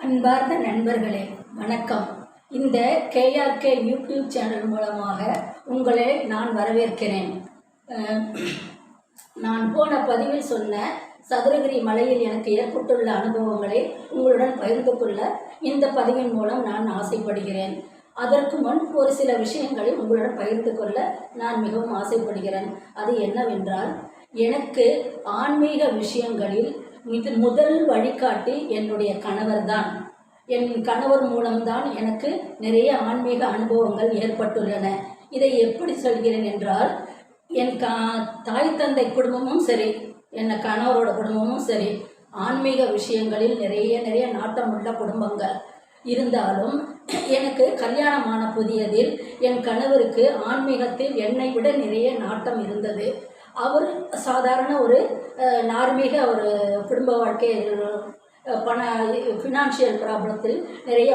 அன்பார்ந்த நண்பர்களே, வணக்கம். இந்த கேஆர்கே யூடியூப் சேனல் மூலமாக உங்களை நான் வரவேற்கிறேன். நான் போன பதிவில் சொன்ன சதுரகிரி மலையில் எனக்கு ஏற்பட்டுள்ள அனுபவங்களை உங்களுடன் பகிர்ந்து கொள்ள இந்த பதிவின் மூலம் நான் ஆசைப்படுகிறேன். அதற்கு முன் ஒரு சில விஷயங்களை உங்களுடன் பகிர்ந்து கொள்ள நான் மிகவும் ஆசைப்படுகிறேன். அது என்னவென்றால், எனக்கு ஆன்மீக விஷயங்களில் முதல் வழிகாட்டி என்னுடைய கணவர் தான். என் கணவர் மூலம்தான் எனக்கு நிறைய ஆன்மீக அனுபவங்கள் ஏற்பட்டுள்ளன. இதை எப்படி சொல்கிறேன் என்றால், என் தாய் தந்தை குடும்பமும் சரி, என் கணவரோட குடும்பமும் சரி, ஆன்மீக விஷயங்களில் நிறைய நாட்டமுள்ள குடும்பங்கள் இருந்தாலும், எனக்கு கல்யாணமான புதியதில் என் கணவருக்கு ஆன்மீகத்தில் என்னை விட நிறைய நாட்டம் இருந்தது. அவர் சாதாரண ஒரு நார்மீக ஒரு குடும்ப வாழ்க்கை, ஃபினான்ஷியல் ப்ராப்ளத்தில் நிறைய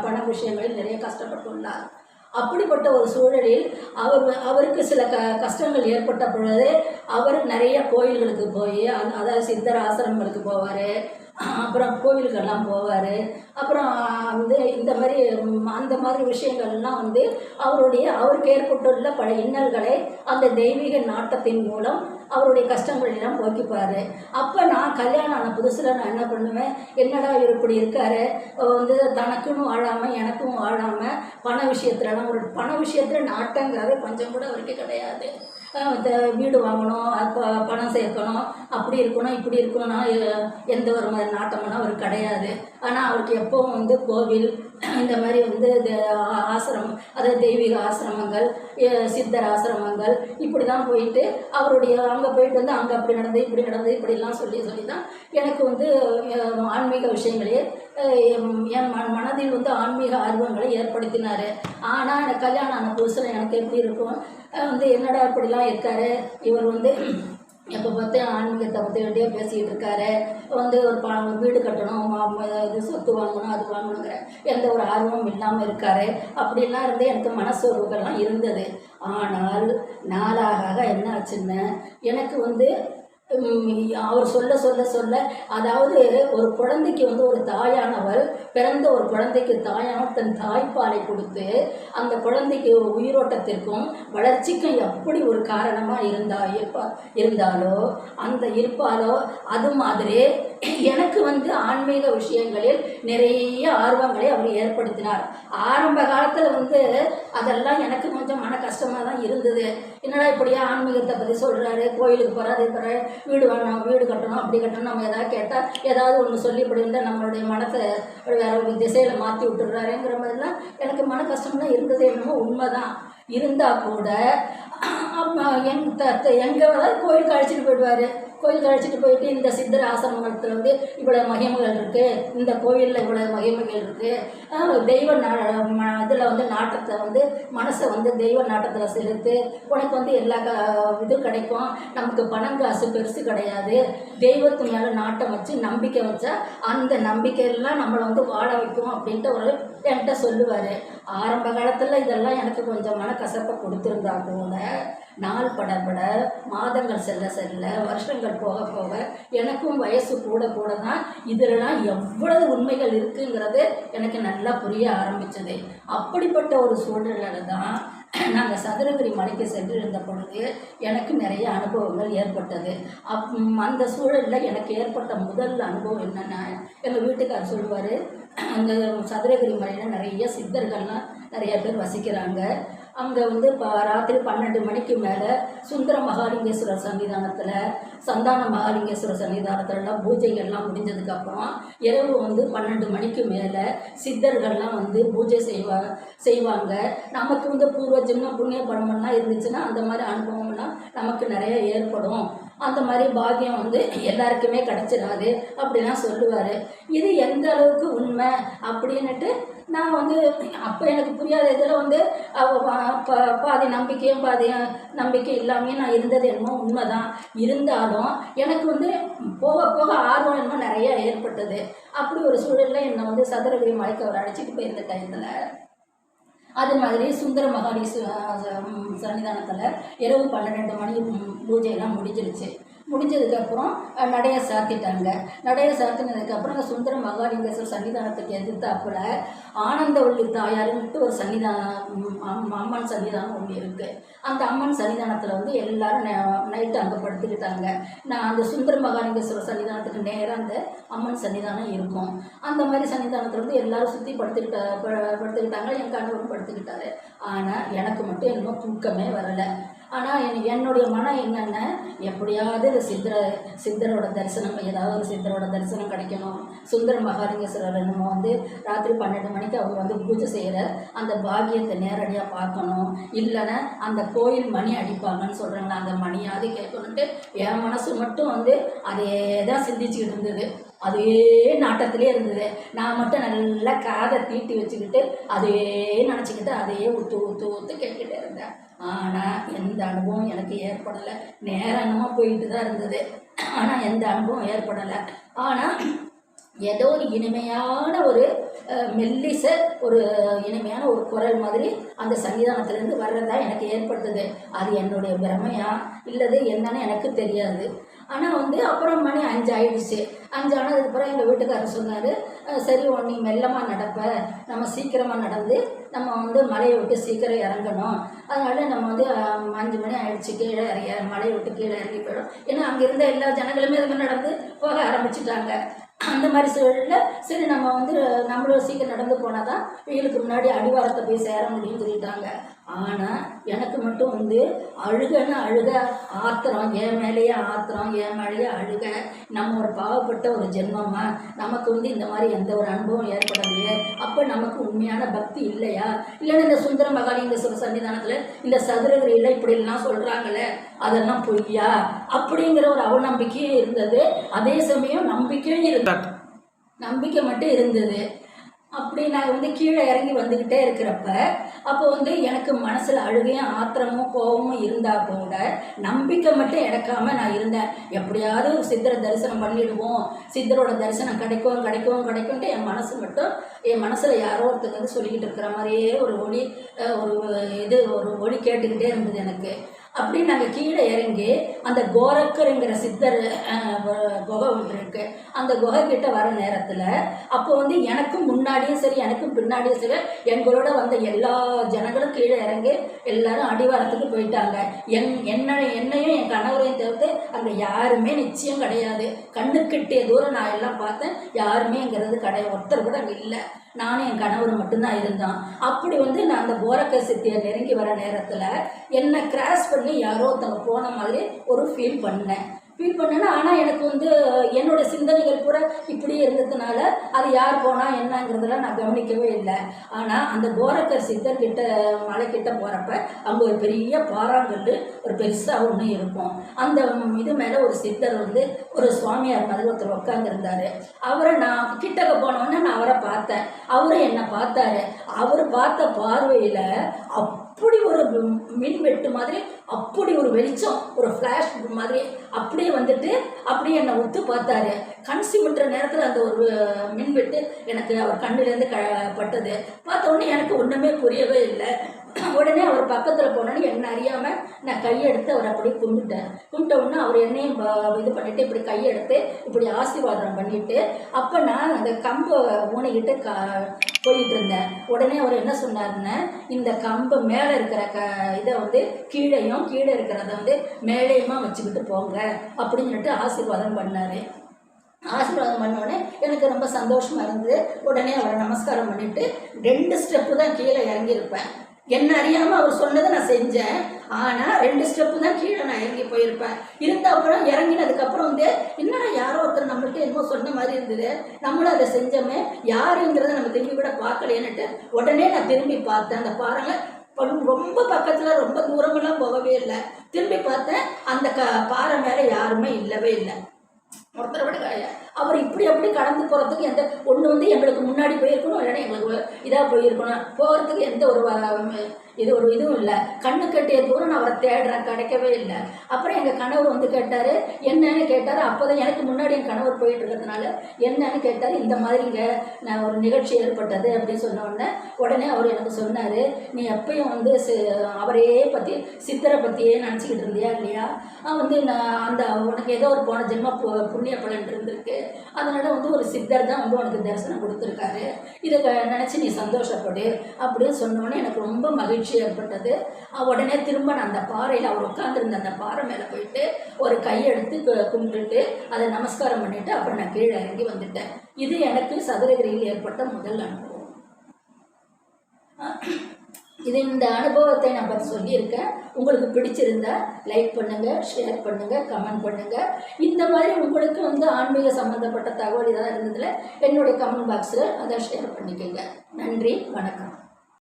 பண விஷயங்களில் நிறைய கஷ்டப்பட்டுள்ளார். அப்படிப்பட்ட ஒரு சூழலில் அவருக்கு சில கஷ்டங்கள் ஏற்பட்ட பொழுது அவர் நிறைய கோயில்களுக்கு போய், அதாவது சித்தர் ஆசிரமங்களுக்கு போவார், அப்புறம் கோவிலுக்கெல்லாம் போவார். அப்புறம் இந்த மாதிரி அந்த மாதிரி விஷயங்கள்லாம் அவருக்கு ஏற்பட்டுள்ள பல இன்னல்களை அந்த தெய்வீக நாட்டத்தின் மூலம் அவருடைய கஷ்டங்களெல்லாம் போக்கிப்பார். அப்போ நான் கல்யாணம் ஆன புதுசில் நான் என்ன பண்ணுவேன், என்னடா இவர் இப்படி இருக்காரு, தனக்குன்னு வாழாமல் எனக்கும் வாழாமல் பண விஷயத்தில் நாட்டங்கிறது கொஞ்சம் கூட அவருக்கு கிடையாது. வீடு வாங்கணும், பணம் சேர்க்கணும், அப்படி இருக்கணும் இப்படி இருக்கணும்னா எந்த ஒரு மாதிரி நாட்டம்னா அவருக்கு கிடையாது. ஆனால் அவருக்கு எப்போவும் கோவில், இந்த மாதிரி ஆசிரமம், அதாவது தெய்வீக ஆசிரமங்கள், சித்தர் ஆசிரமங்கள், இப்படி தான் போயிட்டு அவருடைய அங்கே போயிட்டு அங்கே அப்படி நடந்தது இப்படி நடந்தது இப்படிலாம் சொல்லி தான் எனக்கு ஆன்மீக விஷயங்களே என் மனதில் ஆன்மீக ஆர்வங்களை ஏற்படுத்தினார். ஆனால் எனக்கு கல்யாணம் ஆன புதுசில் எனக்கு எப்படி இருக்கும், என்னடா இப்படிலாம் இருக்காரு இவர், எப்போ பார்த்து ஆன்மீகத்தை பற்றி வேண்டிய பேசிக்கிட்டு இருக்காரு, ஒரு வீடு கட்டணும், இது சொத்து வாங்கணும், அது வாங்கணுங்கிற எந்த ஒரு ஆர்வமும் இல்லாமல் இருக்காரு. அப்படிலாம் எனக்கு மனசோர்வுகள்லாம் இருந்தது. ஆனால் நாளாக என்ன ஆச்சுன்னு எனக்கு அவர் சொல்ல அதாவது ஒரு குழந்தைக்கு ஒரு தாயானவள், பிறந்த ஒரு குழந்தைக்கு தாயானவள் தன் தாய்ப்பாலை கொடுத்து அந்த குழந்தைக்கு உயிரோட்டத்திற்கும் வளர்ச்சிக்கும் எப்படி ஒரு காரணமாக இருந்தாலோ இருப்பாலோ அது மாதிரி எனக்கு ஆன்மீக விஷயங்களில் நிறைய ஆர்வங்களை அவர் ஏற்படுத்தினார். ஆரம்ப காலத்தில் அதெல்லாம் எனக்கு கொஞ்சம் மன கஷ்டமாக தான் இருந்தது. என்னடா இப்படியா ஆன்மீகத்தை பற்றி சொல்கிறாரு, கோயிலுக்கு போகிறாரு, வீடு வாங்கணும், வீடு கட்டணும், அப்படி கட்டணும், நம்ம எதாவது கேட்டால் ஏதாவது ஒன்று சொல்லி இப்படி இருந்தால் நம்மளுடைய மனத்தை வேற ஒரு திசையில் மாற்றி விட்டுடுறாருங்கிற மாதிரிலாம் எனக்கு மன கஷ்டம்லாம் இருந்தது. என்னமோ உண்மைதான். இருந்தால் கூட எங்கே கோயிலுக்கு அழைச்சிட்டு போயிடுவார். கோயிலுக்கு அழைச்சிட்டு போயிட்டு இந்த சித்தர் ஆசிரமத்தில் இவ்வளோ மகிமைகள் இருக்குது, இந்த கோயிலில் இவ்வளோ மகிமைகள் இருக்குது, தெய்வ இதில் நாட்டத்தை மனசை தெய்வ நாட்டத்தில் செலுத்து, உனக்கு எல்லா இதுவும் கிடைக்கும், நமக்கு பணம் காசு பெருசு கிடையாது, தெய்வத்து மேலே நாட்டம் வச்சு நம்பிக்கை வச்சா அந்த நம்பிக்கையெல்லாம் நம்மளை வாழ வைக்கும் அப்படின்ட்டு என்கிட்ட சொல்லுவார். ஆரம்ப காலத்தில் இதெல்லாம் எனக்கு கொஞ்சம் மனக்கசப்பை கொடுத்துருந்தா கூட நாள் பட மாதங்கள் செல்ல வருஷங்கள் போக எனக்கும் வயசு கூட தான் இதிலலாம் எவ்வளவு உண்மைகள் இருக்குங்கிறது எனக்கு நல்லா புரிய ஆரம்பித்தது. அப்படிப்பட்ட ஒரு சூழ்நிலையில் தான் நாங்கள் சதுரகிரி மலைக்கு சென்றிருந்த பொழுது எனக்கு நிறைய அனுபவங்கள் ஏற்பட்டது. அந்த சூழலில் எனக்கு ஏற்பட்ட முதல் அனுபவம் என்னென்னா, எங்கள் வீட்டுக்காரர் சொல்லுவார், அந்த சதுரகிரி மலையில் நிறைய சித்தர்கள்லாம் நிறைய பேர் வசிக்கிறாங்க. அங்கே ராத்திரி 12 மணிக்கு மேலே சுந்தர மகாலிங்கேஸ்வரர் சன்னிதானத்தில், சந்தான மகாலிங்கேஸ்வரர் சன்னிதானத்திலலாம் பூஜைகள்லாம் முடிஞ்சதுக்கப்புறம் இரவு 12 மணிக்கு மேலே சித்தர்கள்லாம் பூஜை செய்வாங்க. நமக்கு பூர்வ ஜென்ம புண்ணிய பலமெல்லாம் இருந்துச்சுன்னா அந்த மாதிரி அனுபவம்லாம் நமக்கு நிறைய ஏற்படும். அந்த மாதிரி பாக்கியம் எல்லாருக்குமே கிடச்சிடாது அப்படிலாம் சொல்லுவார். இது எந்த அளவுக்கு உண்மை அப்படின்னுட்டு நான் அப்போ எனக்கு புரியாத இதில் பாதி நம்பிக்கையும் பாதி நம்பிக்கை இல்லாமையும் நான் இருந்தது என்னமோ உண்மைதான். இருந்தாலும் எனக்கு போக ஆர்வம் என்னமோ நிறைய ஏற்பட்டது. அப்படி ஒரு சூழலில் என்னை சதுரகிரி மலைக்கு அவர் அழைச்சிட்டு போயிருந்த டயத்தில் அது மாதிரி சுந்தர மகாலீஸ்வரர் சன்னிதானத்தில் இரவு 12 மணி பூஜையெல்லாம் முடிஞ்சிருச்சு. முடிஞ்சதுக்கப்புறம் நடையை சாத்திட்டாங்க. நடையை சாத்தினதுக்கப்புறம் அந்த சுந்தர மகாலிங்கேஸ்வரர் சன்னிதானத்துக்கு எதிர்த்தாப்புல ஆனந்தவள்ளி தாயாருன்ட்டு ஒரு அம்மன் சன்னிதானம் ஒன்று இருக்குது. அந்த அம்மன் சன்னிதானத்தில் வந்து எல்லாரும் நைட்டு அங்கே படுத்துக்கிட்டாங்க. நான் அந்த சுந்தர மகாலிங்கேஸ்வரர் சன்னிதானத்துக்கு நேராக அந்த அம்மன் சன்னிதானம் இருக்கும். அந்த மாதிரி சன்னிதானத்தில் வந்து எல்லாரும் சுற்றி படுத்துக்கிட்டாங்க. என் கணவரும் படுத்துக்கிட்டாரு. ஆனால் எனக்கு மட்டும் என்னமோ தூக்கமே வரலை. ஆனால் என்னுடைய மனம் என்னென்ன, எப்படியாவது சித்தரோட தரிசனம், ஏதாவது ஒரு சித்தரோட தரிசனம் கிடைக்கணும். சுந்தர மகாலிங்கேஸ்வரர் என்னமோ வந்து ராத்திரி 12 மணிக்கு அவங்க வந்து பூஜை செய்கிற அந்த பாக்கியத்தை நேரடியாக பார்க்கணும். இல்லைன்னா அந்த கோயில் மணி அடிப்பாங்கன்னு சொல்கிறாங்களா, அந்த மணியாவது கேட்கணுன்ட்டு என் மனசு மட்டும் வந்து அதே தான் சிந்திச்சுக்கிட்டு இருந்தது. அதே நாட்டத்திலே இருந்தது. நான் மட்டும் நல்லா காதை தீட்டி வச்சுக்கிட்டு அதே நினச்சிக்கிட்டு அதையே ஊற்று கேட்டுக்கிட்டே இருந்தேன். ஆனால் எந்த அனுபவம் எனக்கு ஏற்படலை. நேரமாக போயிட்டு தான் இருந்தது. ஆனால் எந்த அனுபவம் ஏற்படலை. ஆனால் ஏதோ ஒரு இனிமையான ஒரு மெல்லிச ஒரு இனிமையான ஒரு குரல் மாதிரி அந்த சன்னிதானத்துலேருந்து வர்றதா எனக்கு ஏற்பட்டது. அது என்னுடைய பிரமையா இல்லது என்னன்னு எனக்கு தெரியாது. ஆனால் வந்து அப்புறம் மணி 5 ஆயிடுச்சு. 5 ஆனதுக்கப்புறம் எங்கள் வீட்டுக்காரர் சொன்னார், சரி நீ மெல்லமாக நடப்ப, நம்ம சீக்கிரமாக நடந்து நம்ம வந்து மலையை விட்டு சீக்கிரம் இறங்கணும். அதனால நம்ம வந்து 5 மணி ஆயிடுச்சு, கீழே மலையை விட்டு கீழே இறங்கி போயிடும். ஏன்னா அங்கே இருந்த எல்லா ஜனங்களுமே அது மாதிரி நடந்து போக ஆரம்பிச்சிட்டாங்க. அந்த மாதிரி சூழலில் சரி நம்ம வந்து நம்மளும் சீக்கிரம் நடந்து போனால் தான் வெயிலுக்கு முன்னாடி அடிவாரத்தை போய் சேர முடியும்னு சொல்லிட்டாங்க. ஆனால் எனக்கு மட்டும் வந்து அழுக ஆத்திரம், என் மேலேயே ஆத்திரம், என் மேலேயே அழுக. நம்ம ஒரு பாவப்பட்ட ஒரு ஜென்மமா, நமக்கு வந்து இந்த மாதிரி எந்த ஒரு அனுபவம் ஏற்படலையே, அப்போ நமக்கு உண்மையான பக்தி இல்லையா? இல்லைன்னா இந்த சுந்தர மகாலிங்கேஸ்வரர் சன்னிதானத்தில் இந்த சதுரகிரியில் இப்படிலாம் சொல்கிறாங்களே அதெல்லாம் பொய்யா அப்படிங்கிற ஒரு அவநம்பிக்கையும் இருந்தது. அதே சமயம் நம்பிக்கையும் இருந்தது. நம்பிக்கை மட்டும் இருந்தது. அப்படி நான் வந்து கீழே இறங்கி வந்துக்கிட்டே இருக்கிறப்ப அப்போ வந்து எனக்கு மனசில் அழுகையும் ஆத்திரமும் கோபமும் இருந்தால் கூட நம்பிக்கை மட்டும் இழக்காமல் நான் இருந்தேன். எப்படியாவது ஒரு சித்தரை தரிசனம் பண்ணிடுவோம், சித்தரோட தரிசனம் கிடைக்கும்ன்ட்டு என் மனசில் யாரோ ஒருத்தங்க வந்து சொல்லிக்கிட்டு இருக்கிற மாதிரியே ஒரு ஒளி கேட்டுக்கிட்டே இருந்தது எனக்கு. அப்படி நாங்கள் கீழே இறங்கி அந்த கோரக்கருங்கிற சித்தர் குகை ஒன்று இருக்குது. அந்த குகை கிட்ட வர நேரத்தில் அப்போ வந்து எனக்கும் முன்னாடியும் சரி எனக்கும் பின்னாடியும் சரி எங்களோட வந்த எல்லா ஜனங்களும் கீழே இறங்கி எல்லாரும் அடிவாரத்துக்கு போயிட்டாங்க. என்னையும் என் கணவரையும் தவிர்த்து அங்கே யாருமே நிச்சயம் கிடையாது. கண்ணுக்கிட்டே தூரம் நான் எல்லாம் பார்த்தேன், யாருமேங்கிறது கிடையாது. ஒருத்தர் கூட அங்கே இல்லை. நானும் என் கணவர் மட்டும்தான் இருந்தோம். அப்படி வந்து நான் அந்த கோரக்க சித்தியை நெருங்கி வர நேரத்தில் என்னை கிராஸ் பண்ணி யாரோ ஒருத்தவங்க போன மாதிரி ஒரு ஃபீல் பண்ணேன்னா, ஆனால் எனக்கு வந்து என்னோட சிந்தனைகள் பூரா இப்படியே இருந்ததுனால அது யார் போனால் என்னங்கிறதெல்லாம் நான் கவனிக்கவே இல்லை. ஆனால் அந்த கோரக்கர் சித்தர்கிட்ட மலைக்கிட்ட போகிறப்ப அங்கே ஒரு பெரிய பாறாங்கல் ஒரு பெருசாக ஒன்று இருக்கும். அந்த இது மேலே ஒரு சித்தர் வந்து ஒரு சுவாமியார் மாதிரி ஒருத்தர் உட்காந்துருந்தார். அவரை நான் கிட்டக்க போனோன்னே நான் அவரை பார்த்தேன். அவரும் என்னை பார்த்தாரு. அவர் பார்த்த பார்வையில் அப்படி ஒரு மின்வெட்டு மாதிரி, அப்படி ஒரு வெளிச்சம், ஒரு ஃப்ளாஷ் மாதிரி அப்படியே வந்துட்டு அப்படியே என்னை ஒத்து பார்த்தாரு. கண் சிமிட்டுற நேரத்தில் அந்த ஒரு மின்வெட்டு எனக்கு அவர் கண்ணுலேருந்து பட்டது. பார்த்த உடனே எனக்கு ஒன்றுமே புரியவே இல்லை. உடனே அவர் பக்கத்தில் போனோன்னு என்ன அறியாமல் நான் கையெடுத்து அவர் அப்படி கும்பிட்ட உடனே அவர் என்னையும் இது பண்ணிவிட்டு இப்படி கையெடுத்து இப்படி ஆசீர்வாதம் பண்ணிவிட்டு அப்போ நான் அந்த கம்பை ஊனிக்கிட்டு போயிட்டு இருந்தேன். உடனே அவர் என்ன சொன்னாருன்னா, இந்த கம்பு மேலே இருக்கிற இதை வந்து கீழே இருக்கிறத வந்து மேலேயுமா வச்சுக்கிட்டு போங்க அப்படின்னு சொல்லிட்டு ஆசீர்வாதம் பண்ணார். ஆசீர்வாதம் பண்ணோடனே எனக்கு ரொம்ப சந்தோஷமாக இருந்தது. உடனே அவரை நமஸ்காரம் பண்ணிவிட்டு 2 ஸ்டெப்பு தான் கீழே இறங்கியிருப்பேன். என்ன அறியாமல் அவர் சொன்னதை நான் செஞ்சேன். ஆனால் 2 ஸ்டெப்பு தான் கீழே நான் இறங்கி போயிருப்பேன். இருந்த அப்புறம் இறங்கினதுக்கப்புறம் வந்து என்னடா யாரோ ஒருத்தர் நம்மள்கிட்ட என்னமோ சொன்ன மாதிரி இருந்தது, நம்மளும் அதை செஞ்சோமே, யாருங்கிறத நம்ம திரும்பி கூட பார்க்கலையேன்னுட்டு உடனே நான் திரும்பி பார்த்தேன். அந்த பாருங்க ரொம்ப பக்கத்தில் ரொம்ப தூரமெல்லாம் போகவே இல்லை. திரும்பி பார்த்தேன், அந்த பாறை மேலே யாருமே இல்லவே இல்லை. ஒருத்தர் கூட கிடையாது. அவர் இப்படி அப்படி கடந்து போகிறதுக்கு ஒன்று வந்து எங்களுக்கு முன்னாடி போயிருக்கணும், இல்லைன்னா எங்களுக்கு இதாக போயிருக்கணும். போகிறதுக்கு எந்த ஒரு இதுவும் இல்லை. கண்ணு கட்டிய தூரம் நான் அவரை தேடுறேன், கிடைக்கவே இல்லை. அப்புறம் எங்கள் கணவர் வந்து கேட்டார், என்னன்னு கேட்டார். அப்போ தான் எனக்கு முன்னாடி என் கணவர் போயிட்டு இருக்கிறதுனால என்னன்னு கேட்டார். இந்த மாதிரிங்க நான் ஒரு நிகழ்ச்சி ஏற்பட்டது அப்படின்னு சொன்ன உடனே அவர் எனக்கு சொன்னார், நீ எப்பயும் வந்து அவரையே பற்றி சித்தரை பற்றியே நினச்சிக்கிட்டு இருந்தியா இல்லையா, வந்து நான் உனக்கு ஏதோ ஒரு போன ஜென்ம புண்ணிய பலன் இருந்திருக்கு, அதனால் வந்து ஒரு சித்தர் தான் வந்து உனக்கு தரிசனம் கொடுத்துருக்காரு, இதை நினச்சி நீ சந்தோஷப்படு அப்படின்னு சொன்னோன்னே எனக்கு ரொம்ப மகிழ்ச்சி ஏற்பட்டது. உடனே திரும்ப நான் அந்த பாறையில் அவர் உட்காந்துருந்த அந்த பாறை மேலே போயிட்டு ஒரு கையெடுத்து கும்பிட்டுட்டு அதை நமஸ்காரம் பண்ணிவிட்டு அப்புறம் நான் கீழே இறங்கி வந்துட்டேன். இது எனக்கு சதுரகிரியில் ஏற்பட்ட முதல் அனுபவம். இந்த அனுபவத்தை நான் பற்றி சொல்லியிருக்கேன். உங்களுக்கு பிடிச்சிருந்தா லைக் பண்ணுங்கள், ஷேர் பண்ணுங்கள், கமெண்ட் பண்ணுங்கள். இந்த மாதிரி உங்களுக்கு வந்து ஆன்மீக சம்மந்தப்பட்ட தகவல் ஏதாவது இருந்ததில் என்னுடைய கமெண்ட் பாக்ஸில் அதை ஷேர் பண்ணிக்கோங்க. நன்றி, வணக்கம்.